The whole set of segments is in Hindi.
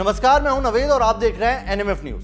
नमस्कार, मैं हूं नवेद और आप देख रहे हैं एनएमएफ न्यूज।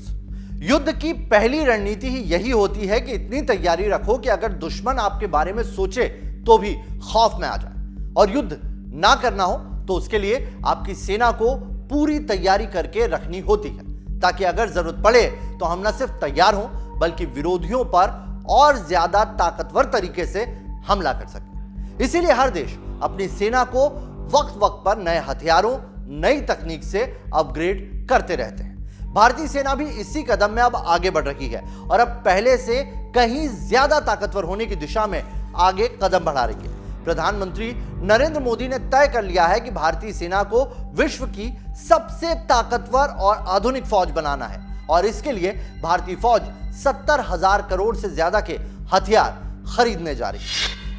युद्ध की पहली रणनीति ही यही होती है कि इतनी तैयारी रखो कि अगर दुश्मन आपके बारे में सोचे तो भी खौफ में आ जाए। और युद्ध ना करना हो तो उसके लिए आपकी सेना को पूरी तैयारी करके रखनी होती है, ताकि अगर जरूरत पड़े तो हम न सिर्फ तैयार हों बल्कि विरोधियों पर और ज्यादा ताकतवर तरीके से हमला कर सके। इसीलिए हर देश अपनी सेना को वक्त वक्त पर नए हथियारों, नई तकनीक से अपग्रेड करते रहते हैं। भारतीय सेना भी इसी कदम में अब आगे बढ़ रही है और अब पहले से कहीं ज्यादा ताकतवर होने की दिशा में आगे कदम बढ़ा रही है। प्रधानमंत्री नरेंद्र मोदी ने तय कर लिया है कि भारतीय सेना को विश्व की सबसे ताकतवर और आधुनिक फौज बनाना है और इसके लिए भारतीय फौज 70,000 करोड़ से ज्यादा के हथियार खरीदने जा रही है।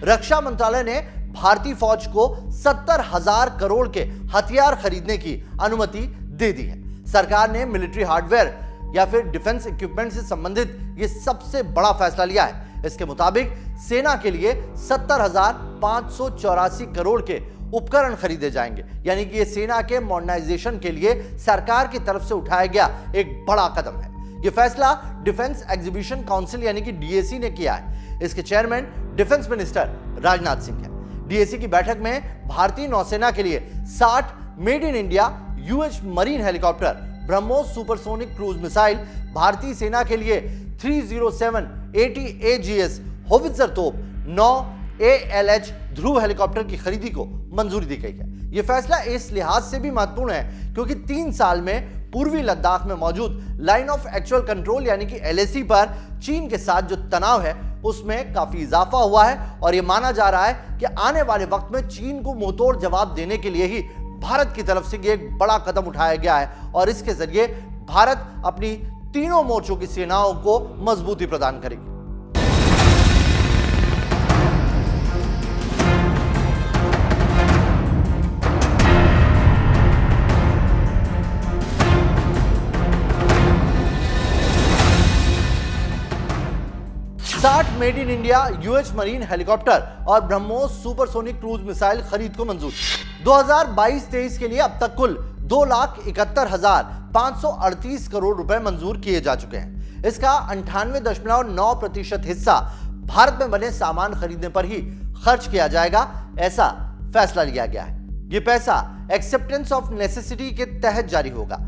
रक्षा मंत्रालय ने भारतीय फौज को 70,000 करोड़ के हथियार खरीदने की अनुमति दे दी है। सरकार ने मिलिट्री हार्डवेयर या फिर डिफेंस इक्विपमेंट से संबंधित यह सबसे बड़ा फैसला लिया है। इसके मुताबिक सेना के लिए 70,584 करोड़ के उपकरण खरीदे जाएंगे, यानी कि यह सेना के मॉडर्नाइजेशन के लिए सरकार की तरफ से उठाया गया एक बड़ा कदम है। यह फैसला डिफेंस एग्जीबिशन काउंसिल यानी कि डीएसी ने किया है। इसके chairman defence minister Rajnath Singh हैं। डीएसी की बैठक में भारतीय नौसेना के लिए 60 made in India UH marine helicopter, BrahMos supersonic cruise missile, भारतीय सेना के लिए 307 ATAGS होवित्जर तोप, 9 ALH ध्रुव हेलीकॉप्टर की खरीदी को मंजूरी दी गई है। यह फैसला इस लिहाज से भी महत्वपूर्ण है क्योंकि 3 साल में पूर्वी लद्दाख में मौजूद लाइन ऑफ एक्चुअल कंट्रोल यानी कि LAC पर चीन के साथ जो तनाव है उसमें काफी इजाफा हुआ है और यह माना जा रहा है कि आने वाले वक्त में चीन को मुंहतोड़ जवाब देने के लिए ही भारत की तरफ से एक बड़ा कदम उठाया गया है और इसके जरिए भारत अपनी तीनों मोर्चों की सेनाओं को मजबूती प्रदान करेगी। 60 made in India UH marine helicopter और ब्रह्मोस सुपरसोनिक क्रूज मिसाइल खरीद को मंजूर। 2022-23 के लिए अब तक कुल 2,71,538 करोड़ रुपए मंजूर किए जा चुके हैं। इसका 98.9% हिस्सा भारत में बने सामान खरीदने पर ही खर्च किया जाएगा, ऐसा फैसला लिया गया है। यह पैसा एक्सेप्टेंस ऑफ नेसेसिटी के तहत जारी होगा।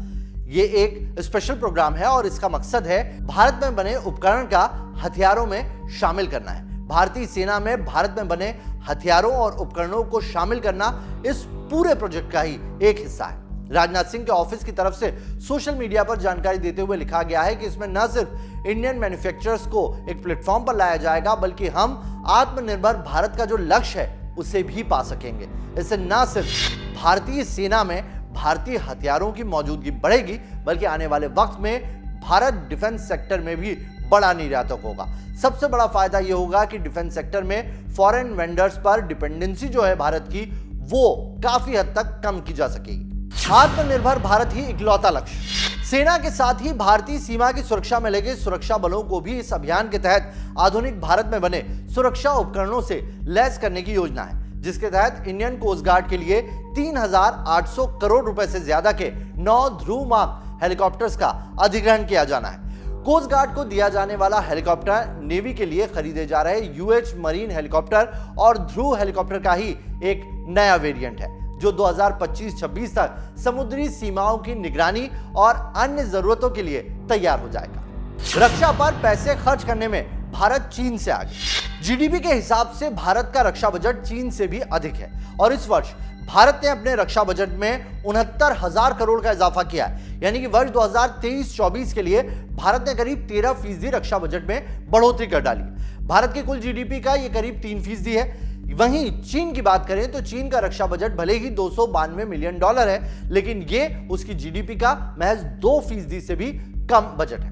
यह एक स्पेशल प्रोग्राम है और इसका मकसद है भारत में बने उपकरण का हथियारों में शामिल करना है। भारतीय सेना में भारत में बने हथियारों और उपकरणों को शामिल करना इस पूरे प्रोजेक्ट का ही एक हिस्सा है। राजनाथ सिंह के ऑफिस की तरफ से सोशल मीडिया पर जानकारी देते हुए लिखा गया है कि इसमें न सिर्फ इंडियन मैन्युफैक्चरर्स को एक प्लेटफॉर्म पर लाया जाएगा बल्कि हम आत्मनिर्भर भारत का जो लक्ष्य है उसे भी पा सकेंगे। इससे न सिर्फ भारतीय सेना में भारतीय हथियारों की मौजूदगी बढ़ेगी बल्कि आने वाले वक्त में भारत डिफेंस सेक्टर में भी बड़ा निर्यातक होगा। सबसे बड़ा फायदा यह होगा कि डिफेंस सेक्टर में फॉरेन वेंडर्स पर डिपेंडेंसी जो है भारत की वो काफी हद तक कम की जा सकेगी। आत्मनिर्भर भारत ही इकलौता लक्ष्य। सेना के साथ ही भारतीय सीमा की सुरक्षा में लगे सुरक्षा बलों को भी इस अभियान के तहत आधुनिक भारत में बने सुरक्षा उपकरणों से लैस करने की योजना है, जिसके तहत इंडियन कोस्ट गार्ड के लिए 3,800 करोड़ रुपए से ज्यादा के 9 ध्रुव मार्क हेलीकॉप्टर्स का अधिग्रहण किया जाना है। कोस्ट गार्ड को दिया जाने वाला हेलीकॉप्टर नेवी के लिए खरीदे जा रहे यूएच मरीन हेलीकॉप्टर और ध्रुव हेलीकॉप्टर का ही एक नया वेरिएंट है जो 2025-26 तक समुद्री सीमाओं की निगरानी और अन्य जरूरतों के लिए तैयार हो जाएगा। रक्षा पर पैसे खर्च करने में भारत चीन से आगे। जीडीपी के हिसाब से भारत का रक्षा बजट चीन से भी अधिक है और इस वर्ष भारत ने अपने रक्षा बजट में 69,000 करोड़ का इजाफा किया है, यानी कि वर्ष 2023-24 के लिए भारत ने करीब 13% रक्षा बजट में बढ़ोतरी कर डाली। भारत के कुल जीडीपी का यह करीब 3% है। वहीं चीन की बात करें तो चीन का रक्षा बजट भले ही $292 मिलियन है, लेकिन यह उसकी जीडीपी का महज 2% से भी कम बजट है।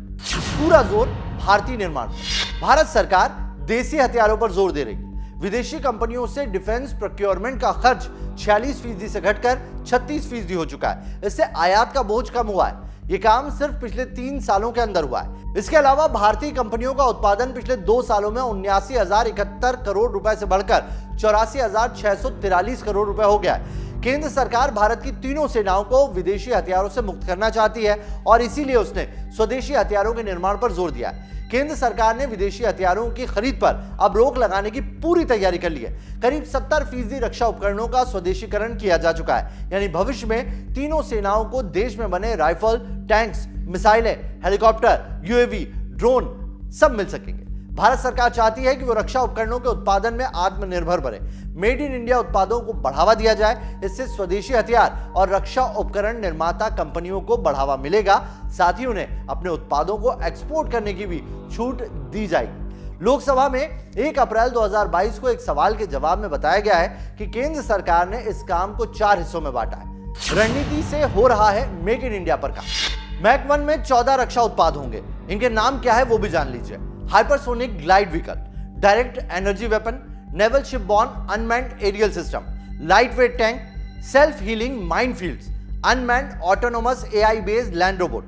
पूरा जोर भारतीय निर्माण पर। भारत सरकार देसी हथियारों पर जोर दे रही है। विदेशी कंपनियों से डिफेंस प्रोक्योरमेंट का खर्च 46% से घटकर 36% हो चुका है। इससे आयात का बोझ कम हुआ है। यह काम सिर्फ पिछले 3 सालों के अंदर हुआ है। इसके अलावा भारतीय कंपनियों का उत्पादन पिछले 2 सालों में 79,071 करोड़ रुपए से बढ़कर 84,643 करोड़ रुपए हो गया है। केंद्र सरकार भारत की तीनों सेनाओं को विदेशी हथियारों से मुक्त करना चाहती है और इसीलिए उसने स्वदेशी हथियारों के निर्माण पर जोर दिया है। केंद्र सरकार ने विदेशी हथियारों की खरीद पर अब रोक लगाने की पूरी तैयारी कर ली है। करीब 70% रक्षा उपकरणों का स्वदेशीकरण किया जा चुका है, यानी भविष्य में तीनों सेनाओं को देश में बने राइफल, टैंक्स, मिसाइलें, हेलीकॉप्टर, यूएवी, ड्रोन सब मिल सकेंगे। भारत सरकार चाहती है कि वो रक्षा उपकरणों के उत्पादन में आत्मनिर्भर बने। मेड इन इंडिया उत्पादों को बढ़ावा दिया जाए। इससे स्वदेशी हथियार और रक्षा उपकरण निर्माता कंपनियों को बढ़ावा मिलेगा, साथ ही उन्हें अपने उत्पादों को एक्सपोर्ट करने की भी छूट दी जाएगी। लोकसभा में 1 अप्रैल 2022 को एक सवाल के जवाब में बताया गया है कि केंद्र सरकार ने इस काम को 4 हिस्सों में बांटा है। रणनीति से हो रहा है मेक इन इंडिया पर काम। मैक 1 में 14 रक्षा उत्पाद होंगे। इनके नाम क्या है वो भी जान लीजिए। Hypersonic glide vehicle, direct energy weapon, naval shipborne unmanned aerial system, lightweight tank, self healing minefields, unmanned autonomous AI based land robot,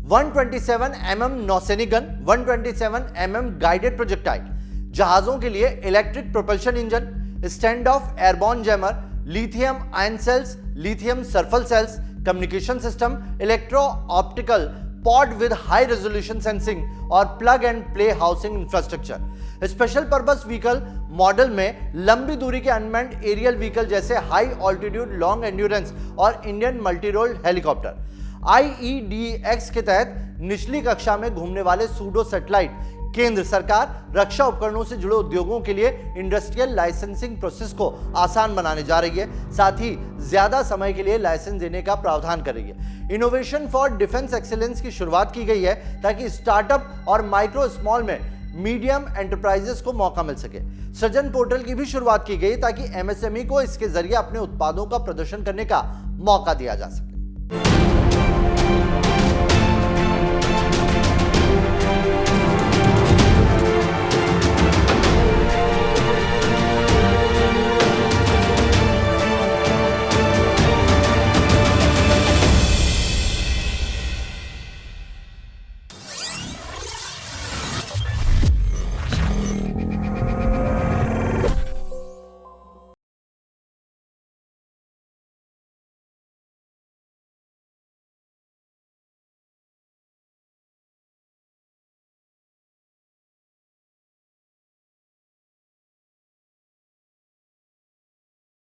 127 mm नौसैनिक गन, 127 mm गाइडेड प्रोजेक्टाइल, जहाजों के लिए electric propulsion engine, stand off airborne jammer, lithium ion cells, lithium sulphur cells, communication system, electro optical pod with high resolution sensing और plug and play housing infrastructure. Special purpose vehicle model में लंबी दूरी के अनमैन्ड एरियल व्हीकल जैसे हाई ऑल्टीट्यूड लॉन्ग एंड्योरेंस और Indian multi role helicopter. IEDX के तहत निचली कक्षा में घूमने वाले सूडो सैटेलाइट। केंद्र सरकार रक्षा उपकरणों से जुड़े उद्योगों के लिए इंडस्ट्रियल लाइसेंसिंग प्रोसेस को आसान बनाने जा रही है, साथ ही ज्यादा समय के लिए लाइसेंस देने का प्रावधान करेगी। इनोवेशन फॉर डिफेंस एक्सीलेंस की शुरुआत की गई है ताकि स्टार्टअप और माइक्रो स्मॉल में मीडियम एंटरप्राइजेस को मौका मिल सके। सृजन पोर्टल की भी शुरुआत की गई ताकि MSME को इसके जरिए अपने उत्पादों का प्रदर्शन करने का मौका दिया जा सके।